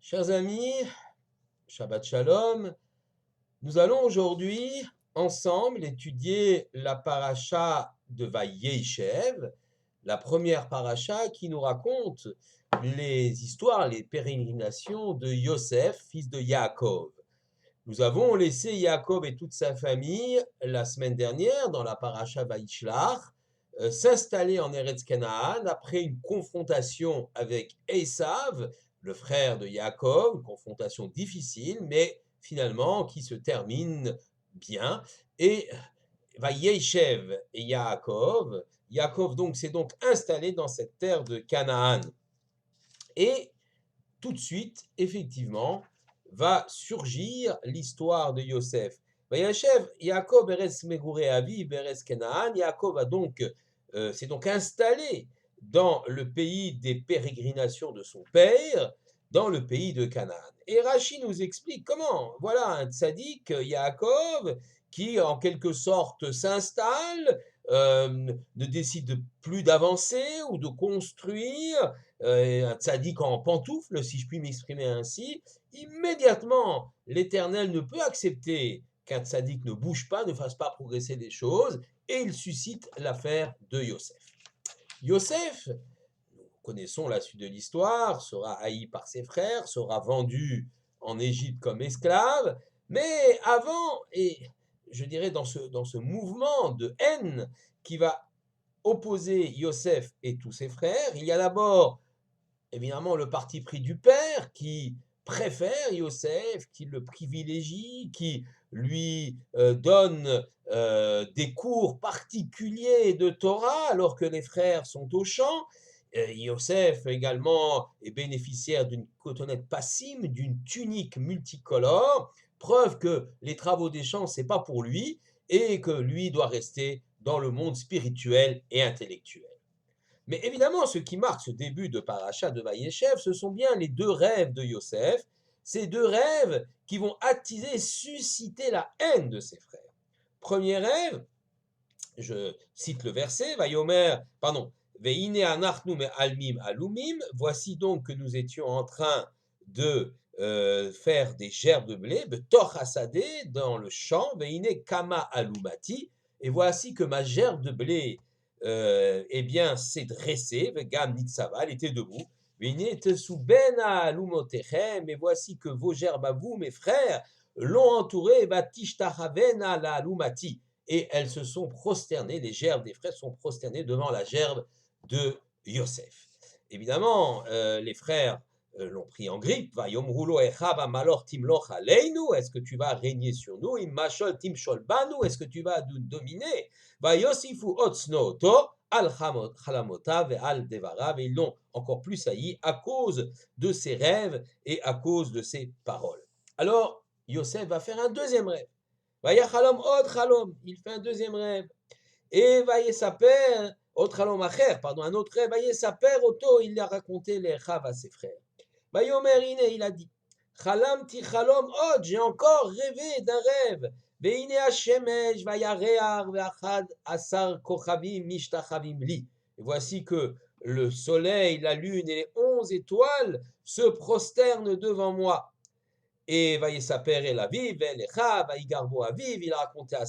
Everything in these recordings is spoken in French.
Chers amis, Shabbat Shalom, nous allons aujourd'hui ensemble étudier la paracha de Vayeshev, la première paracha qui nous raconte les histoires, les pérégrinations de Yosef, fils de Yaakov. Nous avons laissé Yaakov et toute sa famille la semaine dernière dans la paracha Vayishlach s'installer en Eretz Canaan après une confrontation avec Esav, le frère de Yaakov, une confrontation difficile, mais finalement qui se termine bien. Et Vayeshev et Yaakov donc s'est donc installé dans cette terre de Canaan. Et tout de suite, effectivement, va surgir l'histoire de Yosef. Vayeshev, Yaakov Eretz Megurei Aviv Eretz Canaan. Yaakov s'est donc installé dans le pays des pérégrinations de son père, dans le pays de Canaan. Et Rashi nous explique comment. Voilà un tzaddik, Yaakov, qui en quelque sorte s'installe, ne décide plus d'avancer ou de construire, un tzaddik en pantoufle, si je puis m'exprimer ainsi. Immédiatement, l'Éternel ne peut accepter qu'un tzaddik ne bouge pas, ne fasse pas progresser les choses, et il suscite l'affaire de Yosef. Yosef, nous connaissons la suite de l'histoire, sera haï par ses frères, sera vendu en Égypte comme esclave, mais avant, et je dirais dans ce mouvement de haine qui va opposer Yosef et tous ses frères, il y a d'abord évidemment le parti pris du père qui préfère Yosef, qui le privilégie, qui lui donne des cours particuliers de Torah alors que les frères sont au champ. Yosef également est bénéficiaire d'une cotonnette passime, d'une tunique multicolore, preuve que les travaux des champs, c'est pas pour lui et que lui doit rester dans le monde spirituel et intellectuel. Mais évidemment, ce qui marque ce début de paracha de Vayeshev, ce sont bien les deux rêves de Yosef, ces deux rêves qui vont attiser, susciter la haine de ses frères. Premier rêve, je cite le verset, Veine anachnu almim alumim, voici donc que nous étions en train de faire des gerbes de blé, betor hasadeh, dans le champ, veine kama alumati, et voici que ma gerbe de blé eh bien, s'est dressée, Vegam Nitzava, elle était debout. Mais voici que vos gerbes à vous, mes frères, l'ont entourée, la lumati. Et elles se sont prosternées, les gerbes des frères sont prosternées devant la gerbe de Yosef. Évidemment, les frères l'ont pris en grippe. Est-ce que tu vas régner sur nous? Est-ce que tu vas nous dominer? Et ils l'ont encore plus haï à cause de ses rêves et à cause de ses paroles. Alors, Yosef va faire un deuxième rêve. Il fait un deuxième rêve. Et un autre rêve, il a raconté les rêves à ses frères. Il a dit, j'ai encore rêvé d'un rêve. Et voici que le soleil, la lune et les 11 étoiles se prosternent devant moi. Et Vayesaper el Aviv, Elecha, Vayigarbo Aviv, il a raconté à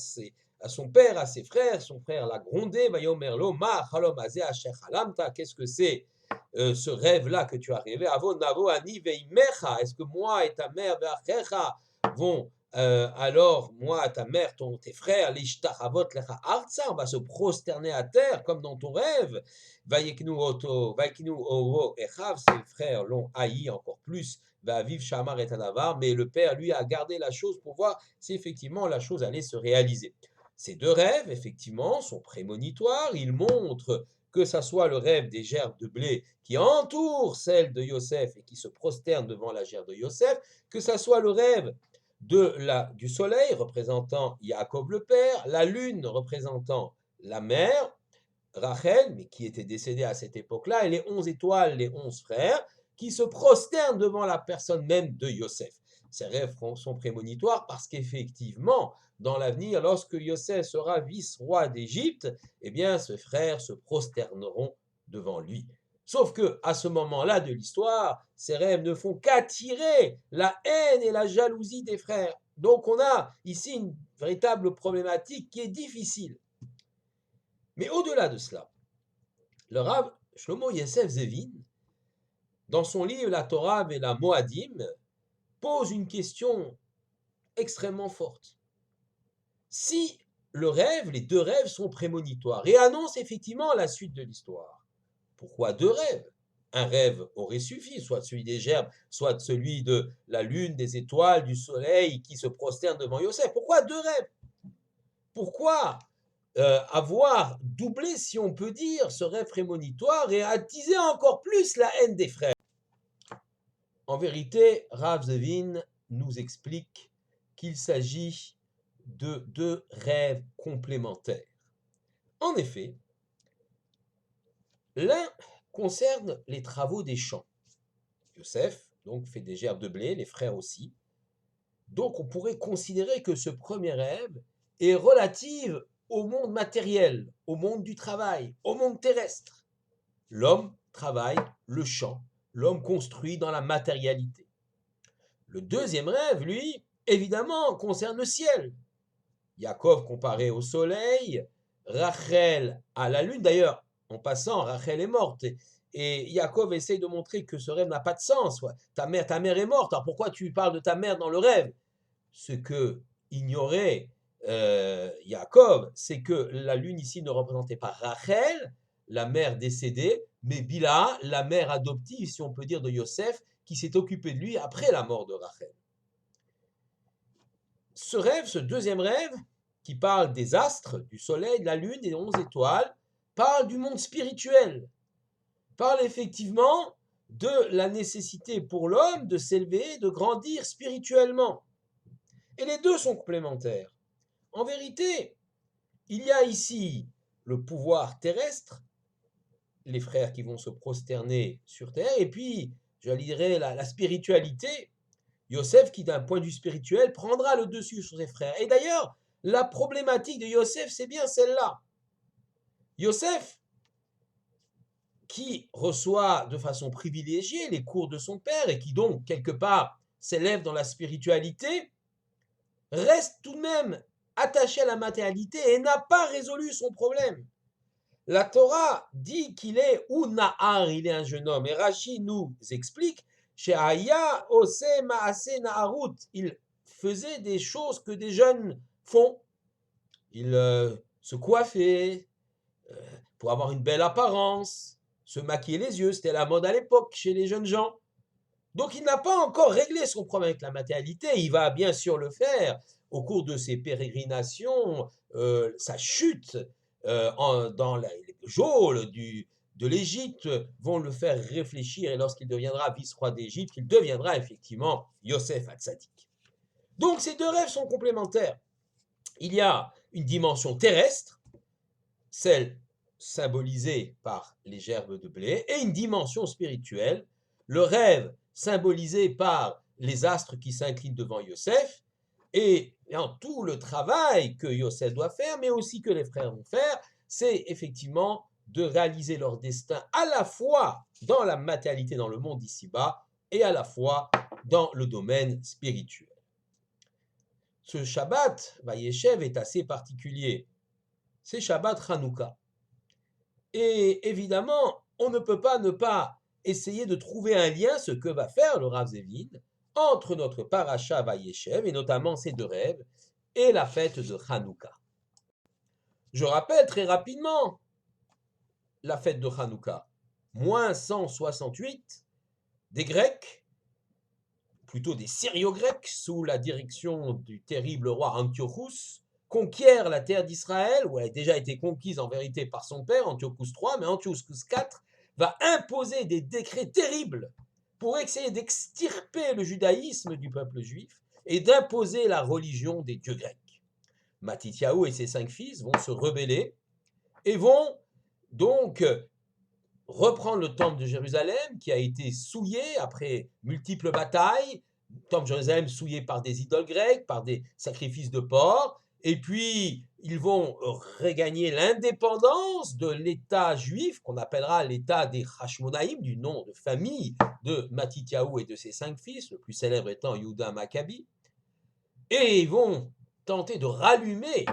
son père, à ses frères, son frère l'a grondé, Vayomerlo, Ma, Chalom Azeh, Asher Chalamta, qu'est-ce que c'est ce rêve-là que tu as rêvé? Avon, Navo, Ani, Veimecha, est-ce que moi et ta mère, Veachecha, vont alors, moi, ta mère, tes frères, l'ishtachavot lecha arza, on va se prosterner à terre comme dans ton rêve. Vayeknu oro echav, ses frères l'ont haï encore plus. Va vivre shamar et anavar, mais le père, lui, a gardé la chose pour voir si effectivement la chose allait se réaliser. Ces deux rêves, effectivement, sont prémonitoires. Ils montrent que ça soit le rêve des gerbes de blé qui entourent celle de Yosef et qui se prosternent devant la gerbe de Yosef, que ça soit le rêve du soleil représentant Yaakov le père, la lune représentant la mère, Rachel, mais qui était décédée à cette époque-là, et les 11 étoiles, les 11 frères, qui se prosternent devant la personne même de Yosef. Ces rêves sont prémonitoires parce qu'effectivement, dans l'avenir, lorsque Yosef sera vice-roi d'Égypte, eh bien, ses frères se prosterneront devant lui. Sauf que à ce moment-là de l'histoire, ces rêves ne font qu'attirer la haine et la jalousie des frères. Donc on a ici une véritable problématique qui est difficile. Mais au-delà de cela, le Rav Shlomo Yosef Zevin, dans son livre La Torah et la Moadim, pose une question extrêmement forte. Si le rêve, les deux rêves sont prémonitoires et annoncent effectivement la suite de l'histoire, pourquoi deux rêves? Un rêve aurait suffi, soit celui des gerbes, soit celui de la lune, des étoiles, du soleil qui se prosternent devant Yosef. Pourquoi deux rêves? Pourquoi avoir doublé, si on peut dire, ce rêve prémonitoire et attiser encore plus la haine des frères? En vérité, Rav Zevin nous explique qu'il s'agit de deux rêves complémentaires. En effet, l'un concerne les travaux des champs. Yosef, donc, fait des gerbes de blé, les frères aussi. Donc, on pourrait considérer que ce premier rêve est relatif au monde matériel, au monde du travail, au monde terrestre. L'homme travaille le champ, l'homme construit dans la matérialité. Le deuxième rêve, lui, évidemment, concerne le ciel. Yaakov comparé au soleil, Rachel à la lune. D'ailleurs, en passant, Rachel est morte. Et Yaakov essaye de montrer que ce rêve n'a pas de sens. Ta mère est morte, alors pourquoi tu parles de ta mère dans le rêve? Ce que ignorait Yaakov, c'est que la lune ici ne représentait pas Rachel, la mère décédée, mais Bila, la mère adoptive, si on peut dire, de Yosef, qui s'est occupée de lui après la mort de Rachel. Ce rêve, ce deuxième rêve, qui parle des astres, du soleil, de la lune, des 11 étoiles, parle du monde spirituel, parle effectivement de la nécessité pour l'homme de s'élever, de grandir spirituellement. Et les deux sont complémentaires. En vérité, il y a ici le pouvoir terrestre, les frères qui vont se prosterner sur terre, et puis, je dirais, la spiritualité, Yosef qui, d'un point de vue spirituel, prendra le dessus sur ses frères. Et d'ailleurs, la problématique de Yosef, c'est bien celle-là. Yosef, qui reçoit de façon privilégiée les cours de son père et qui donc, quelque part, s'élève dans la spiritualité, reste tout de même attaché à la matérialité et n'a pas résolu son problème. La Torah dit qu'il est Nahar, il est un jeune homme. Et Rashi nous explique, She'aya ose ma'ase naharut, il faisait des choses que des jeunes font. Il se coiffait pour avoir une belle apparence, se maquiller les yeux, c'était la mode à l'époque chez les jeunes gens. Donc il n'a pas encore réglé son problème avec la matérialité, il va bien sûr le faire au cours de ses pérégrinations, sa chute dans les geôles de l'Égypte vont le faire réfléchir et lorsqu'il deviendra vice-roi d'Égypte, il deviendra effectivement Yosef Hatzadik. Donc ces deux rêves sont complémentaires. Il y a une dimension terrestre, celle symbolisée par les gerbes de blé, et une dimension spirituelle, le rêve symbolisé par les astres qui s'inclinent devant Yosef, et en tout le travail que Yosef doit faire, mais aussi que les frères vont faire, c'est effectivement de réaliser leur destin à la fois dans la matérialité, dans le monde d'ici-bas, et à la fois dans le domaine spirituel. Ce Shabbat, Vayeshev, est assez particulier. C'est Shabbat Hanouka. Et évidemment, on ne peut pas ne pas essayer de trouver un lien, ce que va faire le Rav Zevin, entre notre paracha Vayeshev, et notamment ces deux rêves, et la fête de Hanouka. Je rappelle très rapidement la fête de Hanouka. Moins 168, des Grecs, plutôt des Syrio-Grecs, sous la direction du terrible roi Antiochus, conquiert la terre d'Israël, où elle a déjà été conquise en vérité par son père, Antiochus III, mais Antiochus IV va imposer des décrets terribles pour essayer d'extirper le judaïsme du peuple juif et d'imposer la religion des dieux grecs. Matityahu et ses 5 fils vont se rebeller et vont donc reprendre le temple de Jérusalem qui a été souillé après multiples batailles, le temple de Jérusalem souillé par des idoles grecques, par des sacrifices de porcs, et puis ils vont regagner l'indépendance de l'État juif, qu'on appellera l'État des Hashmonaïm, du nom de famille de Matityahu et de ses 5 fils, le plus célèbre étant Yehuda Maccabi, et ils vont tenter de rallumer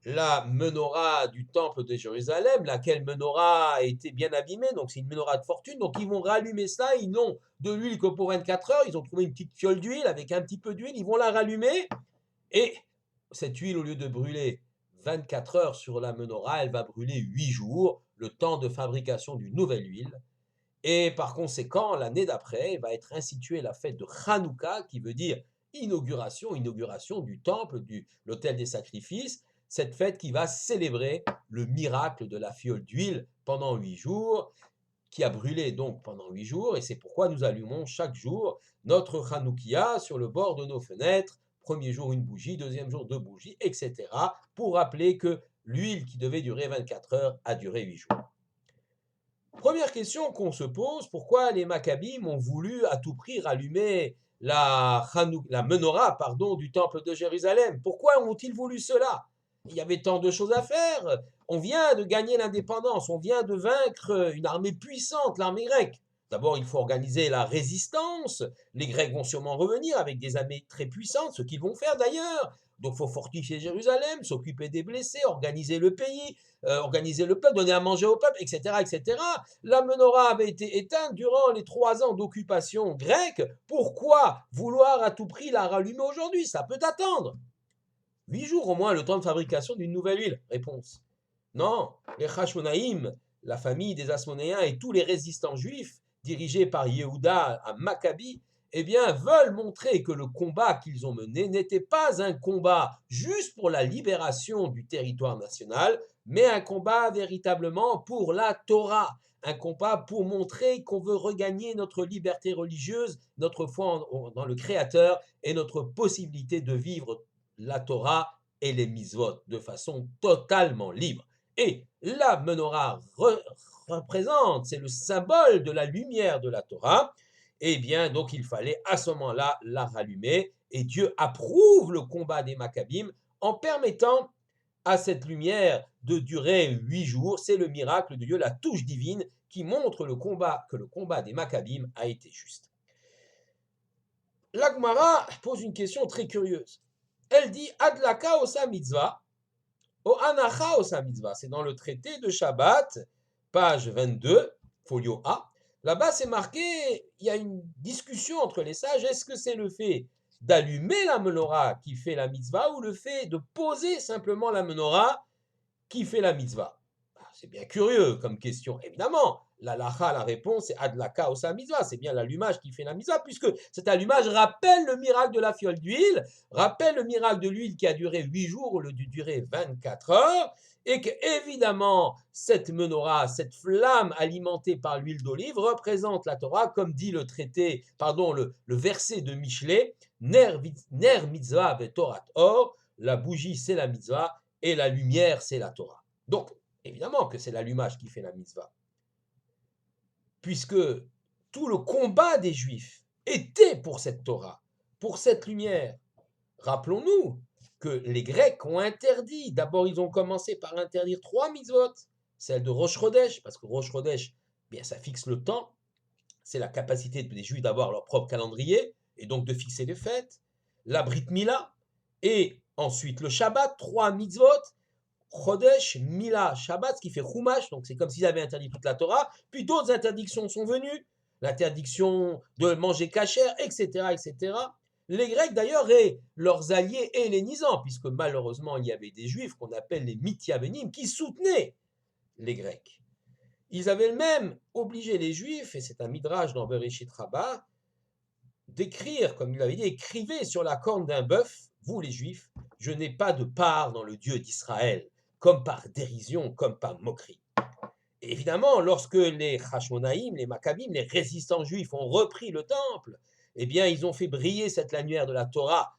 la menorah du temple de Jérusalem, laquelle menorah a été bien abîmée, donc c'est une menorah de fortune, donc ils vont rallumer ça, ils n'ont de l'huile que pour 24 heures, ils ont trouvé une petite fiole d'huile avec un petit peu d'huile, ils vont la rallumer, et cette huile, au lieu de brûler 24 heures sur la menorah, elle va brûler 8 jours, le temps de fabrication d'une nouvelle huile, et par conséquent, l'année d'après, va être instituée la fête de Hanouka, qui veut dire inauguration du temple, de l'autel des sacrifices, cette fête qui va célébrer le miracle de la fiole d'huile pendant 8 jours, qui a brûlé donc pendant 8 jours, et c'est pourquoi nous allumons chaque jour notre Hanoukia sur le bord de nos fenêtres, premier jour une bougie, deuxième jour 2 bougies, etc., pour rappeler que l'huile qui devait durer 24 heures a duré 8 jours. Première question qu'on se pose, pourquoi les Maccabim ont voulu à tout prix rallumer la menorah du temple de Jérusalem? Pourquoi ont-ils voulu cela? Il y avait tant de choses à faire. On vient de gagner l'indépendance, on vient de vaincre une armée puissante, l'armée grecque. D'abord, il faut organiser la résistance. Les Grecs vont sûrement revenir avec des armées très puissantes, ce qu'ils vont faire d'ailleurs. Donc, il faut fortifier Jérusalem, s'occuper des blessés, organiser le pays, organiser le peuple, donner à manger au peuple, etc., etc. La menorah avait été éteinte durant les 3 ans d'occupation grecque. Pourquoi vouloir à tout prix la rallumer aujourd'hui? Ça peut attendre. 8 jours au moins, le temps de fabrication d'une nouvelle huile. Réponse. Non, les Hashmonaïm, la famille des Asmonéens et tous les résistants juifs, dirigés par Yehuda à Maccabi, eh bien, veulent montrer que le combat qu'ils ont mené n'était pas un combat juste pour la libération du territoire national, mais un combat véritablement pour la Torah, un combat pour montrer qu'on veut regagner notre liberté religieuse, notre foi dans le Créateur et notre possibilité de vivre la Torah et les mitzvot de façon totalement libre. Et la menorah représente, c'est le symbole de la lumière de la Torah. Eh bien, donc il fallait à ce moment-là la rallumer. Et Dieu approuve le combat des Maccabim en permettant à cette lumière de durer 8 jours. C'est le miracle de Dieu, la touche divine qui montre que le combat des Maccabim a été juste. La Gemara pose une question très curieuse. Elle dit Adlaka osa mitzvah, o anacha osa mitzvah. C'est dans le traité de Shabbat, page 22, folio A. Là-bas, c'est marqué, il y a une discussion entre les sages. Est-ce que c'est le fait d'allumer la menorah qui fait la mitzvah ou le fait de poser simplement la menorah qui fait la mitzvah? C'est bien curieux comme question. Évidemment, la réponse c'est adlaka osa mitzvah, c'est bien l'allumage qui fait la mitzvah, puisque cet allumage rappelle le miracle de la fiole d'huile, rappelle le miracle de l'huile qui a duré 8 jours au lieu de durer 24 heures, et que évidemment cette menorah, cette flamme alimentée par l'huile d'olive représente la Torah, comme dit le verset de Michelet, ner mitzvah vetorat or, la bougie c'est la mitzvah et la lumière c'est la Torah. Donc, évidemment que c'est l'allumage qui fait la mitzvah. Puisque tout le combat des Juifs était pour cette Torah, pour cette lumière. Rappelons-nous que les Grecs ont interdit, d'abord ils ont commencé par interdire 3 mitzvot, celle de Rosh Chodesh, parce que Rosh Chodesh, bien, ça fixe le temps, c'est la capacité des Juifs d'avoir leur propre calendrier, et donc de fixer les fêtes, la Brit Mila, et ensuite le Shabbat, 3 mitzvot, Chodesh, Mila, Shabbat, ce qui fait Chumash, donc c'est comme s'ils avaient interdit toute la Torah, puis d'autres interdictions sont venues, l'interdiction de manger kasher, etc., etc. Les Grecs d'ailleurs et leurs alliés hellénisants, puisque malheureusement il y avait des Juifs qu'on appelle les Mityavenim qui soutenaient les Grecs. Ils avaient même obligé les Juifs, et c'est un midrash dans Bereshit Rabbah, d'écrire, comme il avait dit, écrivez sur la corne d'un bœuf, vous les Juifs, je n'ai pas de part dans le Dieu d'Israël, comme par dérision, comme par moquerie. Et évidemment, lorsque les Hashmonaïm, les Maccabim, les résistants juifs ont repris le temple, eh bien, ils ont fait briller cette lumière de la Torah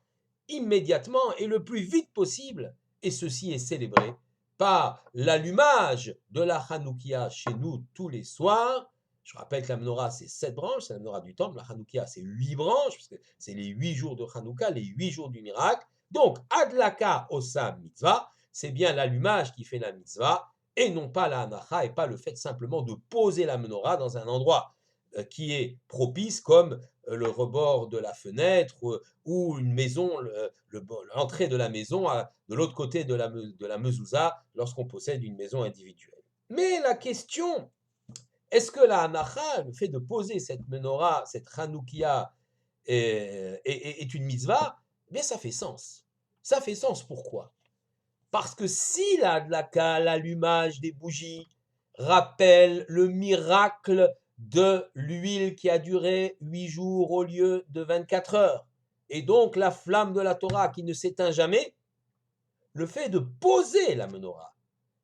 immédiatement et le plus vite possible, et ceci est célébré par l'allumage de la Hanoukia chez nous tous les soirs. Je rappelle que la menorah, c'est 7 branches, c'est la menorah du temple. La Hanoukia, c'est 8 branches, parce que c'est les 8 jours de Hanouka, les 8 jours du miracle. Donc, adlaka osam mitzvah, c'est bien l'allumage qui fait la mitzvah, et non pas la hanacha, et pas le fait simplement de poser la menorah dans un endroit qui est propice, comme le rebord de la fenêtre ou une maison, l'entrée de la maison de l'autre côté de la mezouza lorsqu'on possède une maison individuelle. Mais la question, est-ce que la hanacha, le fait de poser cette menorah, cette chanoukia, est une mitzvah? Eh bien, ça fait sens. Ça fait sens, pourquoi? Parce que si la hadlaka, l'allumage des bougies, rappelle le miracle de l'huile qui a duré 8 jours au lieu de 24 heures, et donc la flamme de la Torah qui ne s'éteint jamais, le fait de poser la menorah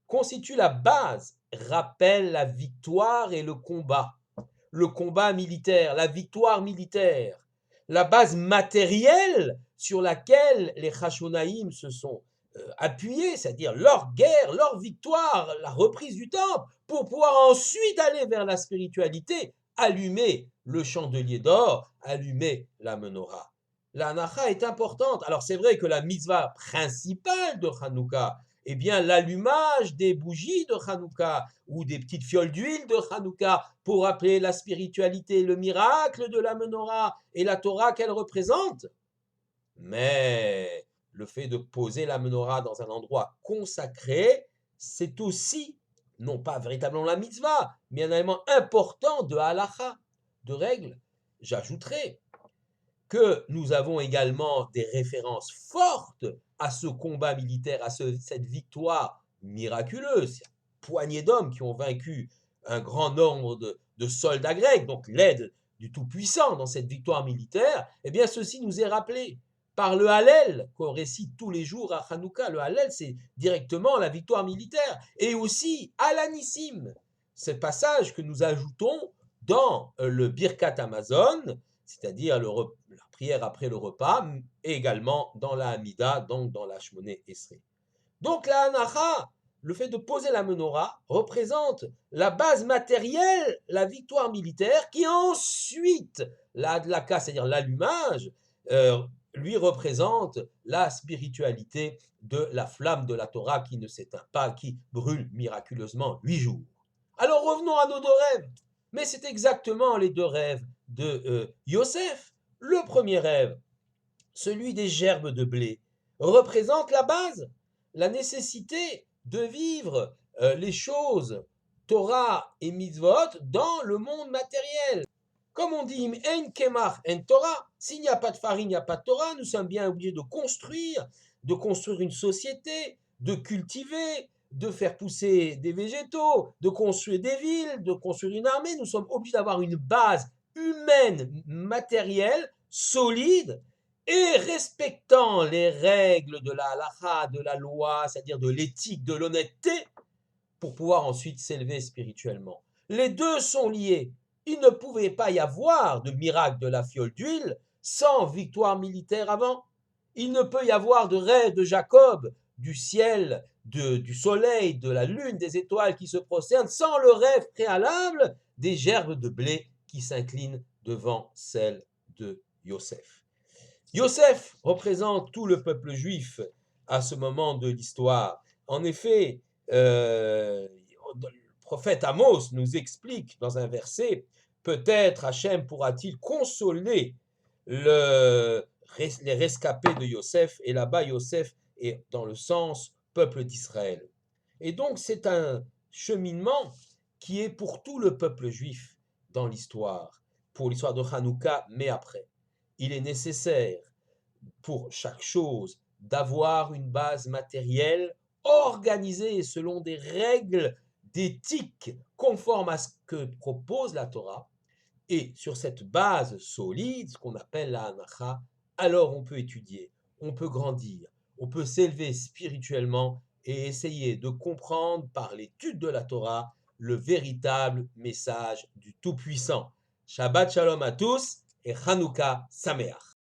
constitue la base, rappelle la victoire et le combat militaire, la victoire militaire, la base matérielle sur laquelle les Hashonaïm se sont appuyés, c'est-à-dire leur guerre, leur victoire, la reprise du temple, pour pouvoir ensuite aller vers la spiritualité, allumer le chandelier d'or, allumer la menorah. La hanacha est importante. Alors c'est vrai que la mitzvah principale de Hanouka, eh bien l'allumage des bougies de Hanouka ou des petites fioles d'huile de Hanouka pour rappeler la spiritualité, le miracle de la menorah et la Torah qu'elle représente. Mais le fait de poser la menorah dans un endroit consacré, c'est aussi, non pas véritablement la mitzvah, mais un élément important de halacha, de règle. J'ajouterai que nous avons également des références fortes à ce combat militaire, à cette victoire miraculeuse. Poignée d'hommes qui ont vaincu un grand nombre de soldats grecs, donc l'aide du Tout-Puissant dans cette victoire militaire, eh bien ceci nous est rappelé par le Hallel qu'on récite tous les jours à Hanouka. Le Hallel, c'est directement la victoire militaire, et aussi à l'Anissim, ce passage que nous ajoutons dans le Birkat Amazon, c'est-à-dire la prière après le repas, et également dans la Hamida, donc dans la Shmoné Esrei. Donc la hanacha, le fait de poser la menorah, représente la base matérielle, la victoire militaire, qui ensuite, la hadlaka, c'est-à-dire l'allumage, lui représente la spiritualité de la flamme de la Torah qui ne s'éteint pas, qui brûle miraculeusement 8 jours. Alors revenons à nos deux rêves. Mais c'est exactement les deux rêves de Yosef. Le premier rêve, celui des gerbes de blé, représente la base, la nécessité de vivre les choses, Torah et mitzvot, dans le monde matériel. Comme on dit, en kemach en Torah, s'il n'y a pas de farine, il n'y a pas de Torah, nous sommes bien obligés de construire une société, de cultiver, de faire pousser des végétaux, de construire des villes, de construire une armée. Nous sommes obligés d'avoir une base humaine, matérielle, solide, et respectant les règles de la halacha, de la loi, c'est-à-dire de l'éthique, de l'honnêteté, pour pouvoir ensuite s'élever spirituellement. Les deux sont liés. Il ne pouvait pas y avoir de miracle de la fiole d'huile sans victoire militaire avant. Il ne peut y avoir de rêve de Jacob, du ciel, du soleil, de la lune, des étoiles qui se prosternent, sans le rêve préalable des gerbes de blé qui s'inclinent devant celles de Yosef. Yosef représente tout le peuple juif à ce moment de l'histoire. En effet, le prophète Amos nous explique dans un verset, peut-être Hachem pourra-t-il consoler les rescapés de Yosef, et là-bas Yosef est dans le sens peuple d'Israël. Et donc c'est un cheminement qui est pour tout le peuple juif dans l'histoire, pour l'histoire de Hanouka, mais après. Il est nécessaire pour chaque chose d'avoir une base matérielle organisée selon des règles d'éthique conformes à ce que propose la Torah. Et sur cette base solide, ce qu'on appelle la hanacha, alors on peut étudier, on peut grandir, on peut s'élever spirituellement et essayer de comprendre par l'étude de la Torah le véritable message du Tout-Puissant. Shabbat Shalom à tous et Hanouka Sameach.